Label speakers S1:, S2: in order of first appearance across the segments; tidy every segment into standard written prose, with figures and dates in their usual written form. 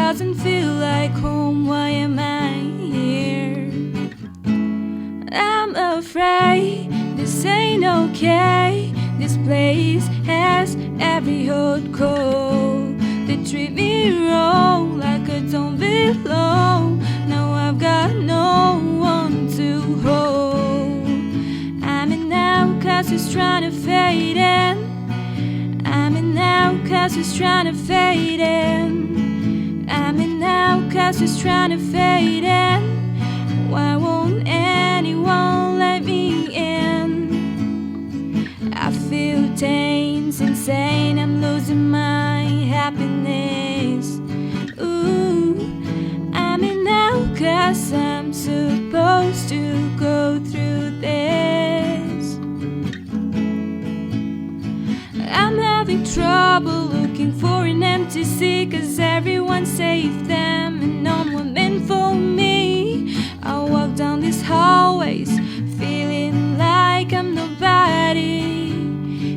S1: doesn't feel like home. Why am I here? I'm afraid this ain't okay. This place has every hurt cold. They treat me wrong, like I don't belong. Now I've got no one to hold. I'm in now cause it's trying to fade in. I'm in now cause it's trying to fade in. I'm in now cause it's trying to fade in. Why won't anyone let me in? I feel taints insane, I'm losing my happiness. Ooh, I'm in now cause I'm supposed to go through this. I'm having trouble looking for an empty seat, cause everyone saved them and no one meant for me. I walk down these hallways feeling like I'm nobody,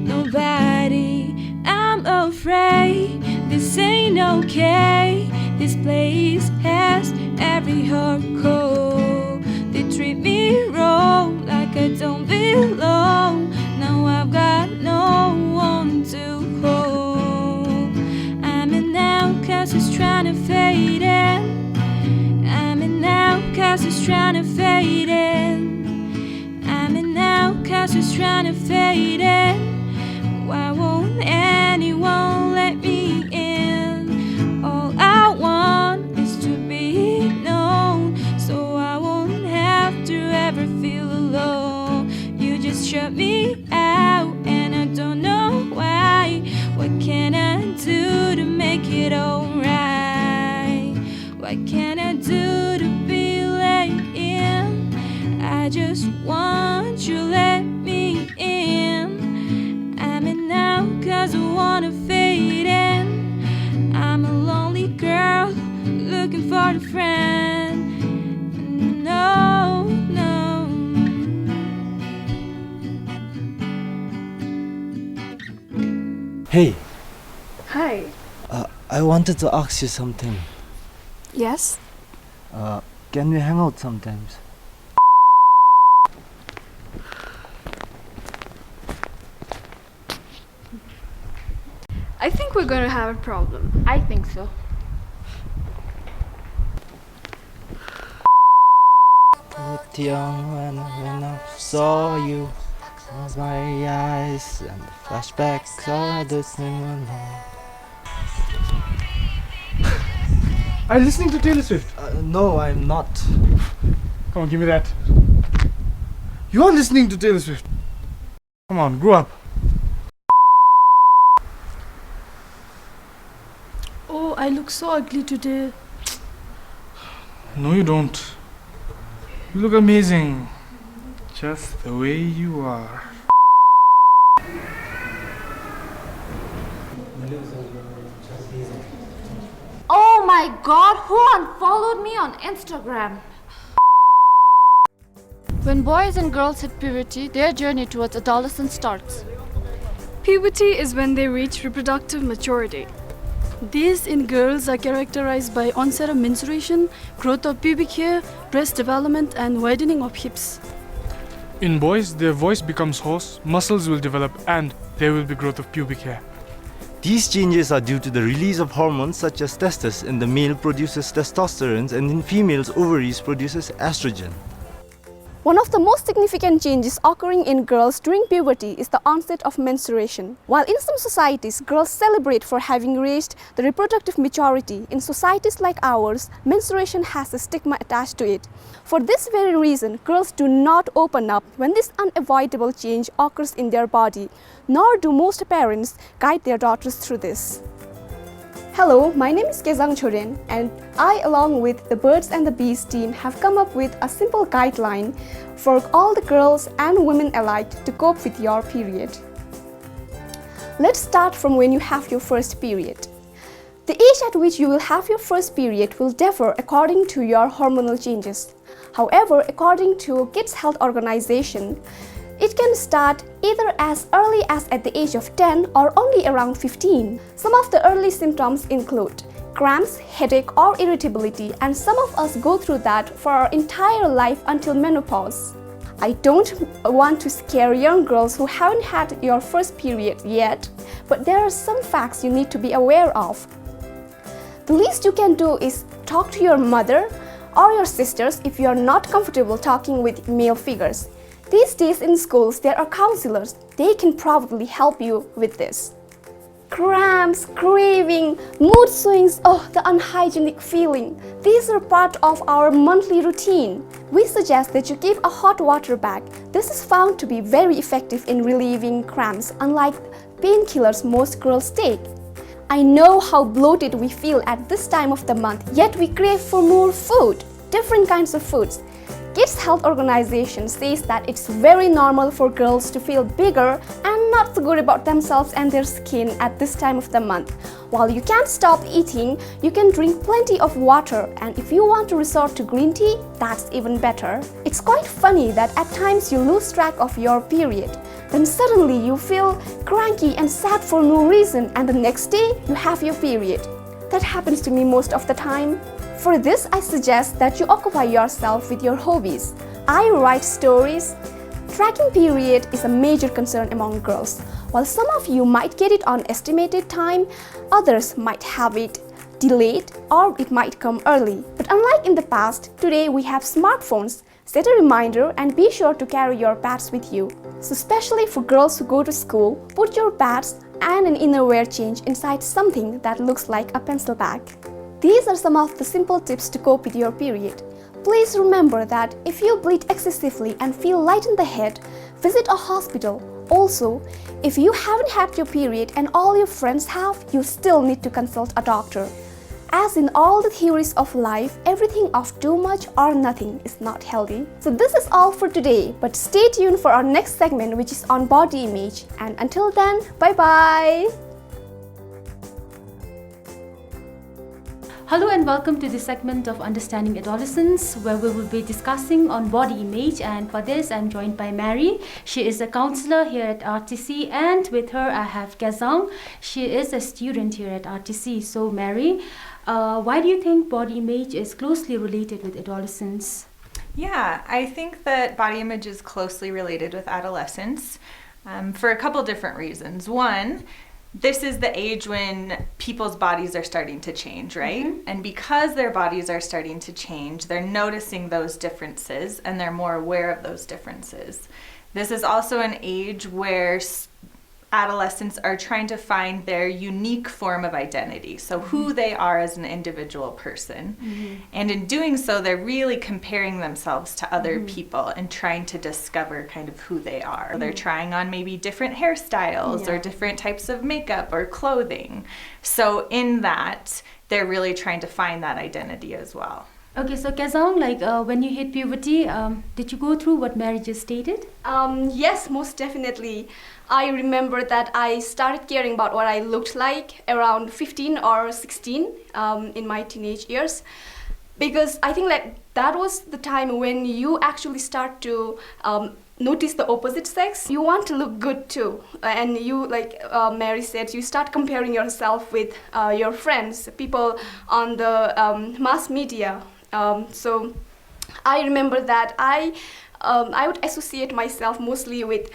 S1: nobody. I'm afraid this ain't okay. This place has every heart cold. They treat me wrong, like I don't belong. Now I've got no one to hold. I'm in now cause it's trying to fade in. I'm in now cause it's trying to fade in. I'm in now cause it's trying to fade in. Why won't anyone let me in? All I want is to be known, so I won't have to ever feel alone. You just shut me out and I don't know why. What can I do to make it alright? What can I do to be let in? I just want you to let me in. I'm in now cause I wanna fade in. I'm a lonely girl looking for a friend. No, no.
S2: Hey,
S3: Hi.
S2: I wanted to ask you something.
S3: Yes?
S2: Can we hang out sometimes?
S3: I think we're going to have a problem.
S4: I think so.
S2: But young when I saw you, close my eyes and the flashbacks are the same alone.
S5: Are you listening to Taylor Swift?
S2: No, I'm not.
S5: Come on, give me that. You are listening to Taylor Swift. Come on, grow up.
S6: Oh, I look so ugly today.
S5: No, you don't. You look amazing. Just the way you are.
S4: Oh my god, who unfollowed me on Instagram? When boys and girls hit puberty, their journey towards adolescence starts.
S6: Puberty is when they reach reproductive maturity. These in girls are characterized by onset of menstruation, growth of pubic hair, breast development, and widening of hips.
S5: In boys, their voice becomes hoarse, muscles will develop, and there will be growth of pubic hair.
S2: These changes are due to the release of hormones such as testes. In the male produces testosterone and in females ovaries produces estrogen.
S7: One of the most significant changes occurring in girls during puberty is the onset of menstruation. While in some societies, girls celebrate for having reached the reproductive maturity, in societies like ours, menstruation has a stigma attached to it. For this very reason, girls do not open up when this unavoidable change occurs in their body, nor do most parents guide their daughters through this. Hello, my name is Kezang Choren, and I, along with the Birds and the Bees team, have come up with a simple guideline for all the girls and women alike to cope with your period. Let's start from when you have your first period. The age at which you will have your first period will differ according to your hormonal changes. However, according to Kids Health Organization, it can start either as early as at the age of 10 or only around 15. Some of the early symptoms include cramps, headache, or irritability, and some of us go through that for our entire life until menopause. I don't want to scare young girls who haven't had your first period yet, but there are some facts you need to be aware of. The least you can do is talk to your mother or your sisters if you are not comfortable talking with male figures. These days in schools, there are counselors. They can probably help you with this. Cramps, craving, mood swings, oh, the unhygienic feeling. These are part of our monthly routine. We suggest that you keep a hot water bag. This is found to be very effective in relieving cramps, unlike painkillers most girls take. I know how bloated we feel at this time of the month, yet we crave for more food, different kinds of foods. Kids Health Organization says that it's very normal for girls to feel bigger and not so good about themselves and their skin at this time of the month. While you can't stop eating, you can drink plenty of water, and if you want to resort to green tea, that's even better. It's quite funny that at times you lose track of your period. Then suddenly you feel cranky and sad for no reason, and the next day you have your period. That happens to me most of the time. For this, I suggest that you occupy yourself with your hobbies. I write stories. Tracking period is a major concern among girls. While some of you might get it on estimated time, others might have it delayed or it might come early. But unlike in the past, today we have smartphones. Set a reminder and be sure to carry your pads with you. So especially for girls who go to school, put your pads and an innerwear change inside something that looks like a pencil bag. These are some of the simple tips to cope with your period. Please remember that if you bleed excessively and feel light in the head, visit a hospital. Also, if you haven't had your period and all your friends have, you still need to consult a doctor. As in all the theories of life, everything of too much or nothing is not healthy. So this is all for today, but stay tuned for our next segment, which is on body image. And until then, bye-bye!
S8: Hello and welcome to this segment of Understanding Adolescence, where we will be discussing on body image, and for this I'm joined by Mary. She is a counselor here at RTC, and with her I have Kazang. She is a student here at RTC. So Mary, why do you think body image is closely related with adolescence?
S9: Yeah, I think that body image is closely related with adolescence for a couple different reasons. One, this is the age when people's bodies are starting to change, right? Mm-hmm. And because their bodies are starting to change, they're noticing those differences and they're more aware of those differences. This is also an age where adolescents are trying to find their unique form of identity, so who they are as an individual person. Mm-hmm. And in doing so, they're really comparing themselves to other people and trying to discover kind of who they are. Mm-hmm. They're trying on maybe different hairstyles or different types of makeup or clothing. So in that, they're really trying to find that identity as well.
S8: Okay, so Kazang, when you hit puberty, did you go through what Mary just stated?
S7: Yes, most definitely. I remember that I started caring about what I looked like around 15 or 16 in my teenage years, because I think that was the time when you actually start to notice the opposite sex. You want to look good too, and you, like Mary said, you start comparing yourself with your friends, people on the mass media. So I remember that I would associate myself mostly with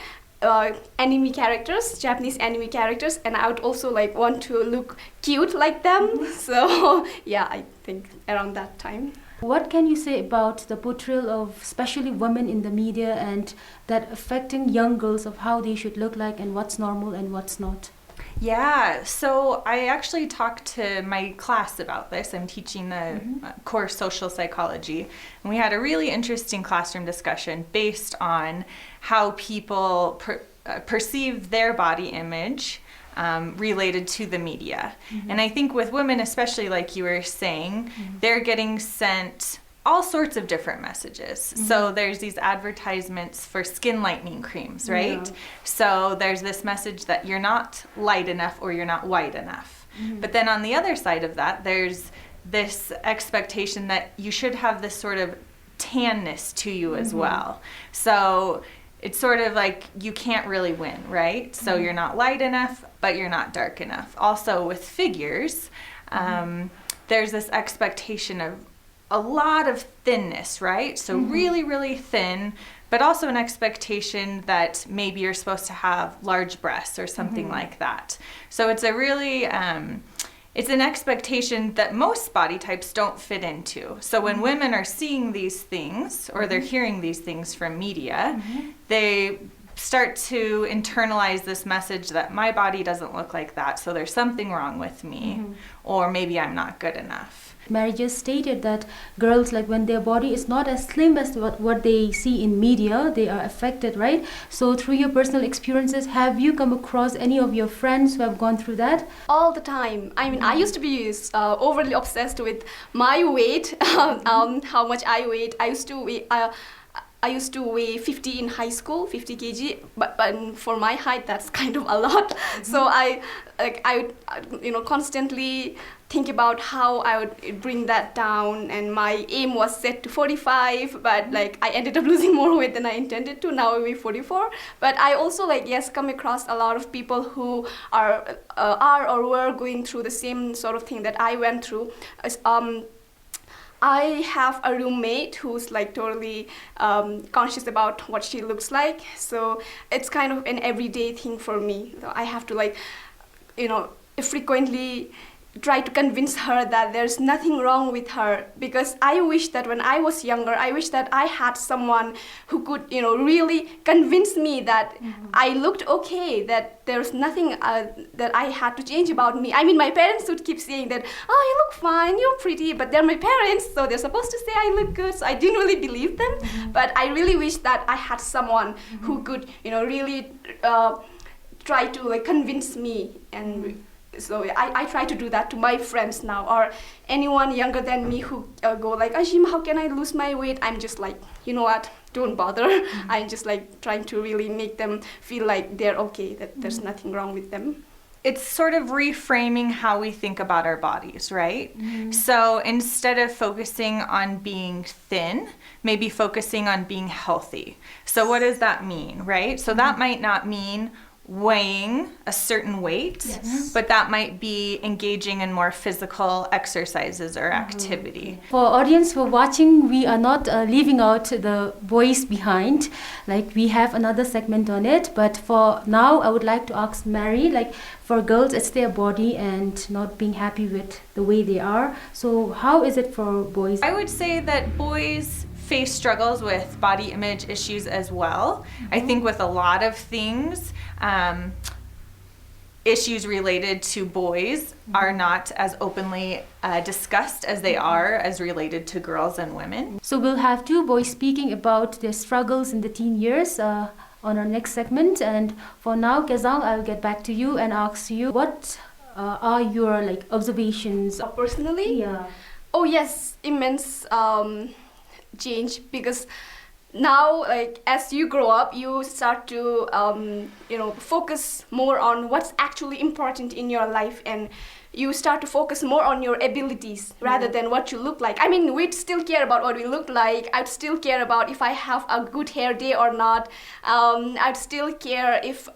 S7: anime characters, Japanese anime characters, and I would also want to look cute like them. So yeah, I think around that time.
S8: What can you say about the portrayal of especially women in the media and that affecting young girls of how they should look like and what's normal and what's not?
S9: Yeah, so I actually talked to my class about this. I'm teaching the course Social Psychology, and we had a really interesting classroom discussion based on how people perceive their body image related to the media. And I think with women, especially like you were saying, they're getting sent all sorts of different messages. So there's these advertisements for skin lightening creams, right? Yeah. So there's this message that you're not light enough or you're not white enough. But then on the other side of that, there's this expectation that you should have this sort of tanness to you as well. So it's sort of like you can't really win, right? So you're not light enough, but you're not dark enough. Also with figures, there's this expectation of a lot of thinness, right? So really, really thin, but also an expectation that maybe you're supposed to have large breasts or something like that. So it's a really, it's an expectation that most body types don't fit into. So when women are seeing these things or they're hearing these things from media, they start to internalize this message that my body doesn't look like that, so there's something wrong with me, or maybe I'm not good enough.
S8: Mary just stated that girls, like when their body is not as slim as what they see in media, they are affected, right? So through your personal experiences, have you come across any of your friends who have gone through that?
S7: All the time. I mean, I used to be overly obsessed with my weight, how much I weighed. I used to weigh 50 in high school, 50 kg, but for my height, that's kind of a lot. So I would, constantly think about how I would bring that down, and my aim was set to 45, but like I ended up losing more weight than I intended to. Now I weigh 44. But I also come across a lot of people who are or were going through the same sort of thing that I went through. I have a roommate who's like totally conscious about what she looks like, so it's kind of an everyday thing for me. So I have to frequently try to convince her that there's nothing wrong with her, because I wish that when I was younger, I wish that I had someone who could really convince me that I looked okay, that there's nothing that I had to change about me. I mean, my parents would keep saying that, oh, you look fine, you're pretty, but they're my parents, so they're supposed to say I look good, so I didn't really believe them. But I really wish that I had someone who could really try to convince me. And so I try to do that to my friends now, or anyone younger than me who go like, Ashim, how can I lose my weight? I'm just like, you know what, don't bother. I'm just trying to really make them feel like they're okay, that there's nothing wrong with them.
S9: It's sort of reframing how we think about our bodies, right? So instead of focusing on being thin, maybe focusing on being healthy. So what does that mean, right? So that might not mean weighing a certain weight, but that might be engaging in more physical exercises or activity.
S8: For audience who are watching, we are not leaving out the boys behind. Like, we have another segment on it, but for now I would like to ask Mary, like, for girls it's their body and not being happy with the way they are, so how is it for boys?
S9: I would say that boys face struggles with body image issues as well. I think with a lot of things, issues related to boys are not as openly discussed as they are as related to girls and women.
S8: So we'll have two boys speaking about their struggles in the teen years on our next segment. And for now, Kezang, I'll get back to you and ask you, what are your observations?
S7: Personally?
S8: Yeah.
S7: Oh yes, immense change, because now as you grow up, you start to focus more on what's actually important in your life, and you start to focus more on your abilities rather than what you look like. I mean, we'd still care about what we look like. I'd still care about if I have a good hair day or not. I'd still care if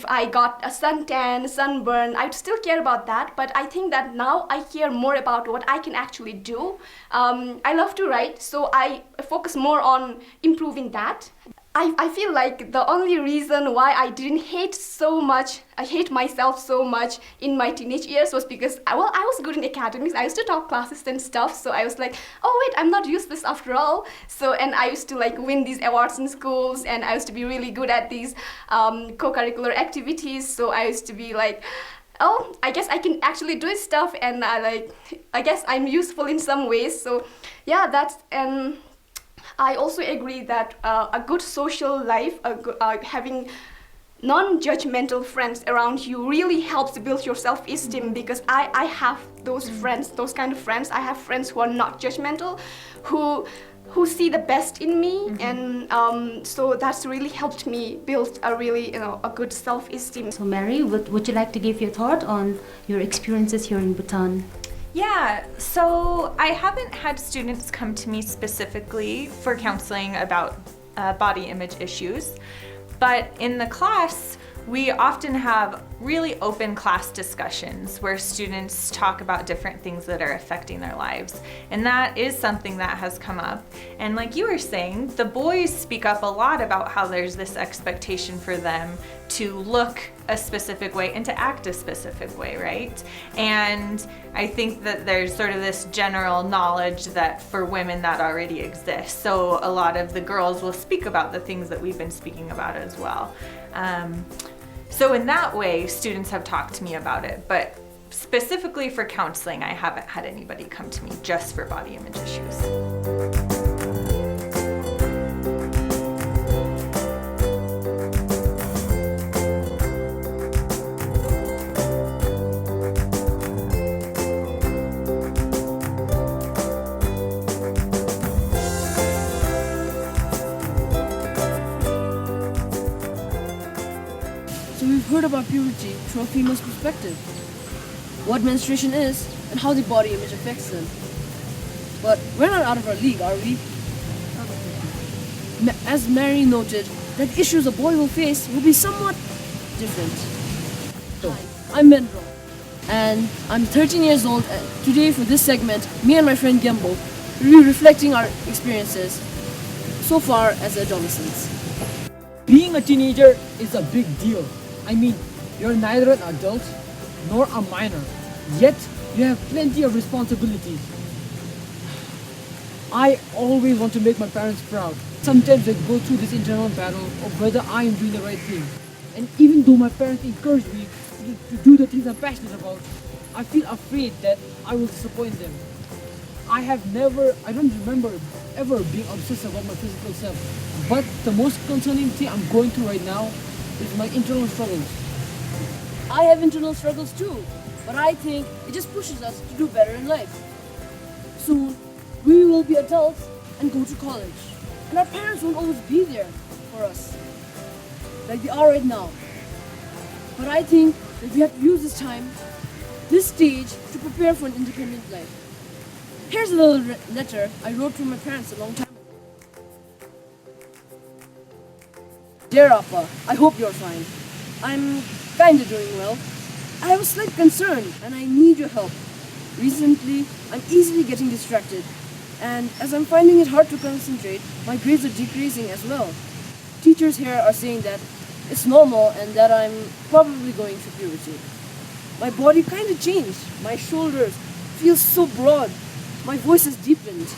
S7: I got a suntan, sunburn. I'd still care about that, but I think that now I care more about what I can actually do. I love to write, so I focus more on improving that. I feel like the only reason why I didn't hate myself so much in my teenage years was because, I was good in academics. I used to top classes and stuff, so I was like, oh wait, I'm not useless after all. So, and I used to win these awards in schools, and I used to be really good at these co-curricular activities, so I used to be like, oh, I guess I can actually do stuff, and I guess I'm useful in some ways. So yeah, and I also agree that a good social life, having non-judgmental friends around you really helps build your self-esteem, because I have those friends, those kind of friends. I have friends who are not judgmental, who see the best in me, and so that's really helped me build a really a good self-esteem.
S8: So Mary, would you like to give your thought on your experiences here in Bhutan?
S9: Yeah, so I haven't had students come to me specifically for counseling about body image issues, but in the class we often have really open class discussions where students talk about different things that are affecting their lives. And that is something that has come up. And like you were saying, the boys speak up a lot about how there's this expectation for them to look a specific way and to act a specific way, right? And I think that there's sort of this general knowledge that for women that already exists. So a lot of the girls will speak about the things that we've been speaking about as well. So in that way, students have talked to me about it, but specifically for counseling, I haven't had anybody come to me just for body image issues.
S10: So we've heard about puberty from a female's perspective, what menstruation is, and how the body image affects them. But we're not out of our league, are we? As Mary noted, that issues a boy will face will be somewhat different. Hi, I'm Mendro, and I'm 13 years old, and today for this segment, me and my friend Gembo will be reflecting our experiences so far as adolescents.
S11: Being a teenager is a big deal. I mean, you're neither an adult nor a minor, yet you have plenty of responsibilities. I always want to make my parents proud. Sometimes I go through this internal battle of whether I am doing the right thing. And even though my parents encourage me to do the things I'm passionate about, I feel afraid that I will disappoint them. I don't remember ever being obsessed about my physical self. But the most concerning thing I'm going through right now is my internal struggles.
S10: I have internal struggles too, but I think it just pushes us to do better in life. Soon, we will be adults and go to college. And our parents won't always be there for us, like they are right now. But I think that we have to use this time, this stage, to prepare for an independent life. Here's a little letter I wrote to my parents a long time ago. Dear Appa, I hope you're fine. I'm kinda doing well. I have a slight concern and I need your help. Recently, I'm easily getting distracted, and as I'm finding it hard to concentrate, my grades are decreasing as well. Teachers here are saying that it's normal and that I'm probably going through puberty. My body kinda changed. My shoulders feel so broad. My voice has deepened.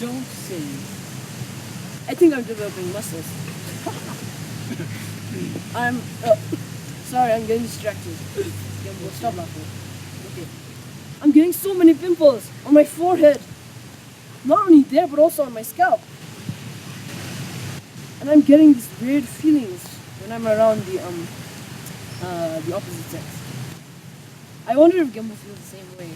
S11: Don't say.
S10: I think I'm developing muscles. Sorry, I'm getting distracted. Gembo, stop laughing. Okay. I'm getting so many pimples on my forehead. Not only there, but also on my scalp. And I'm getting these weird feelings when I'm around the opposite sex. I wonder if Gembo feels the same way.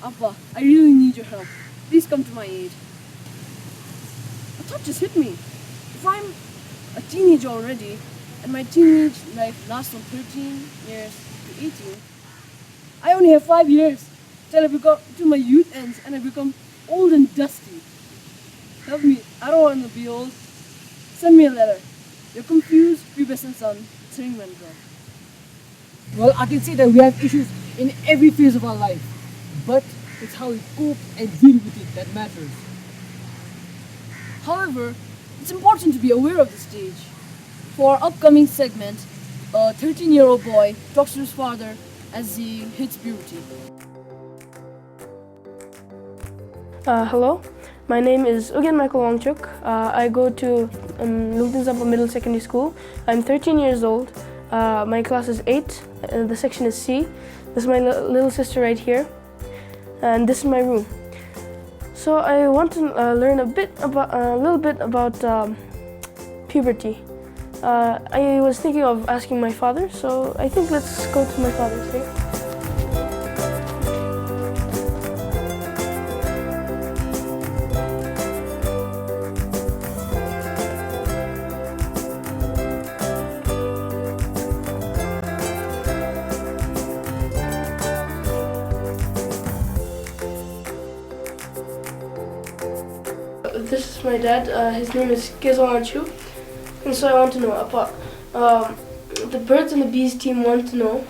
S10: Appa, I really need your help. Please come to my aid. A thought just hit me. If I'm a teenager already, and my teenage life lasts from 13 years to 18, I only have 5 years till my youth ends and I become old and dusty. Help me, I don't want to be old. Send me a letter. Your confused, pubescent son, Sring Mendro.
S11: Well, I can say that we have issues in every phase of our life, but it's how we cope and deal with it that matters.
S10: However, it's important to be aware of the stage. For our upcoming segment, a 13-year-old boy talks to his father as he hits puberty.
S12: Hello, my name is Ugyen Michael Wangchuk. I go to Lungtan Zampa Middle Secondary School. I'm 13 years old. My class is 8. The section is C. This is my little sister right here. And this is my room. So I want to learn a little bit about puberty. I was thinking of asking my father, so I think let's go to my father's here. This is my dad. His name is Kezong Archu. And so I want to know about the birds and the bees team want to know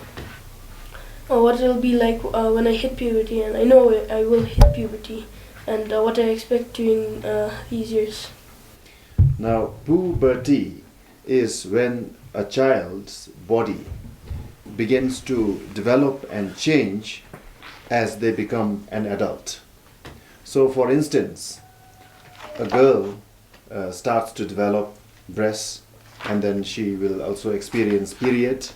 S12: what it'll be like when I hit puberty, and I know I will hit puberty, and what I expect during these years.
S13: Now, puberty is when a child's body begins to develop and change as they become an adult. So, for instance, a girl starts to develop breasts, and then she will also experience period.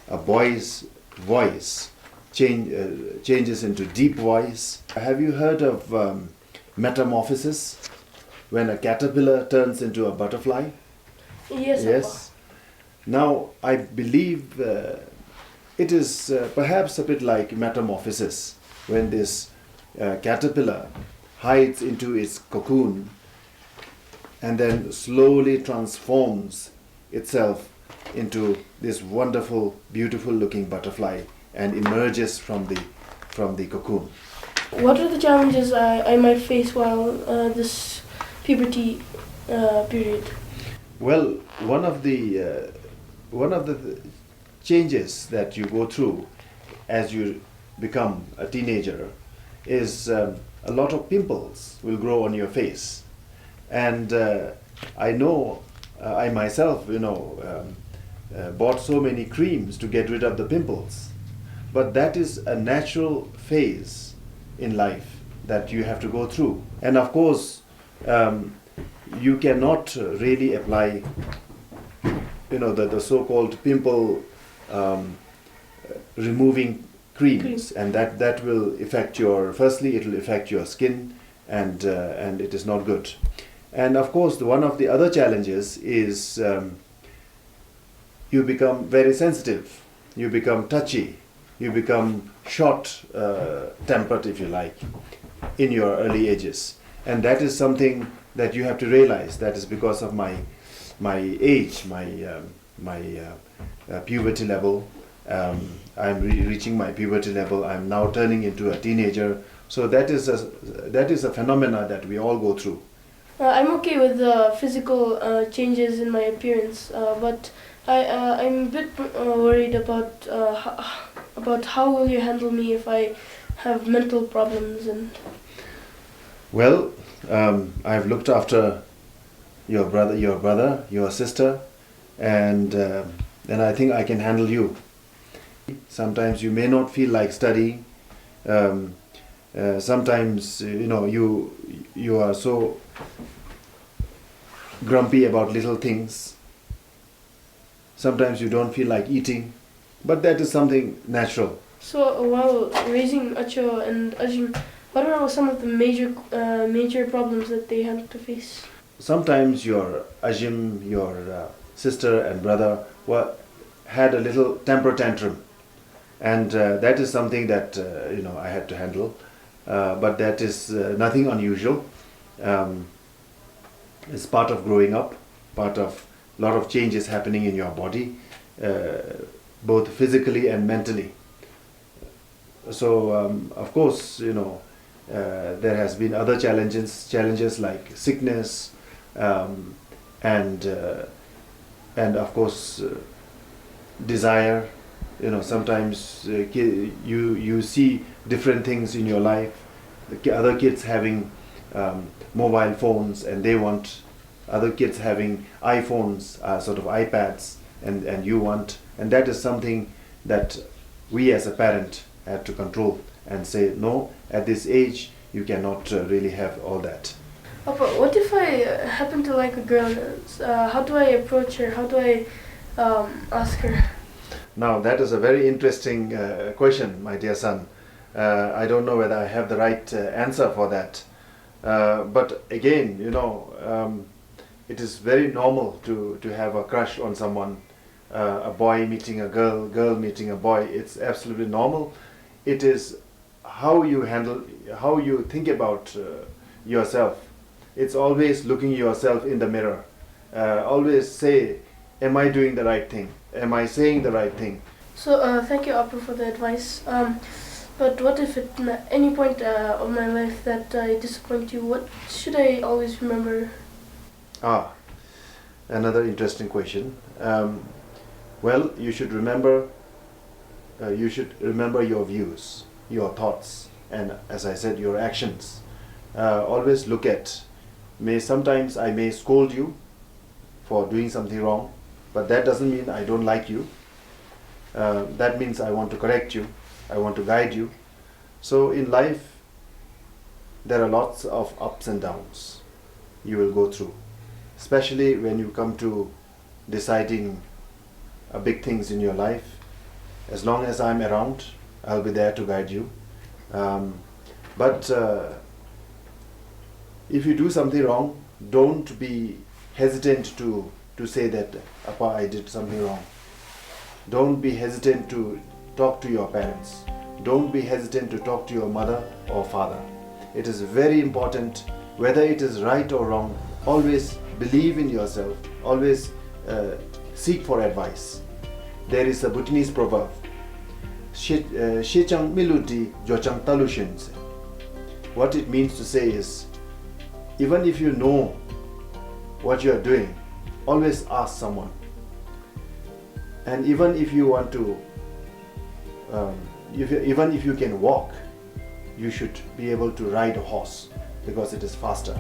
S13: A boy's voice changes into deep voice. Have you heard of metamorphosis, when a caterpillar turns into a butterfly?
S12: Yes.
S13: Yes. Now, I believe it is perhaps a bit like metamorphosis, when this caterpillar hides into its cocoon and then slowly transforms itself into this wonderful, beautiful looking butterfly and emerges from the cocoon.
S12: What are the challenges I might face while this puberty period?
S13: Well, one of the changes that you go through as you become a teenager is a lot of pimples will grow on your face, and I know I myself, bought so many creams to get rid of the pimples, but that is a natural phase in life that you have to go through, and of course you cannot really apply the so-called pimple removing creams, and that will affect firstly it will affect your skin, and it is not good. And of course one of the other challenges is you become very sensitive, you become touchy, you become short tempered, if you like, in your early ages, and that is something that you have to realize. That is because of my age, my puberty level. I'm reaching my puberty level. I'm now turning into a teenager. So that is a phenomena that we all go through.
S12: I'm okay with the physical changes in my appearance, but I'm a bit worried about how will you handle me if I have mental problems and.
S13: Well, I've looked after your brother, your sister, and I think I can handle you. Sometimes you may not feel like studying. Sometimes you are so grumpy about little things. Sometimes you don't feel like eating, but that is something natural.
S12: So while raising Acho and Ajim, what are some of the major problems that they have to face?
S13: Sometimes your Ajim, your sister and brother had a little temper tantrum, and that is something that I had to handle, but that is nothing unusual. It's part of growing up, part of a lot of changes happening in your body, both physically and mentally. So of course there has been other challenges like sickness, and of course desire. Sometimes you see different things in your life. Other kids having mobile phones, and they want other kids having iPhones, sort of iPads, and you want, and that is something that we as a parent have to control and say, no, at this age you cannot really have all that.
S12: Papa, what if I happen to like a girl? How do I approach her? How do I ask her?
S13: Now that is a very interesting question, my dear son. I don't know whether I have the right answer for that. But again, it is very normal to have a crush on someone, a boy meeting a girl, girl meeting a boy. It's absolutely normal. It is how you think about yourself. It's always looking yourself in the mirror. Always say, am I doing the right thing? Am I saying the right thing?
S12: So thank you, Appa, for the advice. But what if at any point of my life that I disappoint you, what should I always remember?
S13: Another interesting question. Well, you should remember your views, your thoughts, and as I said, your actions. Always look at, sometimes I may scold you for doing something wrong, but that doesn't mean I don't like you. That means I want to correct you, I want to guide you. So in life, there are lots of ups and downs you will go through, especially when you come to deciding big things in your life. As long as I'm around, I'll be there to guide you. But if you do something wrong, don't be hesitant to say that, Appa, I did something wrong. Don't be hesitant to talk to your parents. Don't be hesitant to talk to your mother or father. It is very important, whether it is right or wrong, always believe in yourself, always seek for advice. There is a Bhutanese proverb, Shechang miludi jochang talushin. What it means to say is, even if you know what you are doing, always ask someone. And even if you want to, even if you can walk, you should be able to ride a horse because it is faster.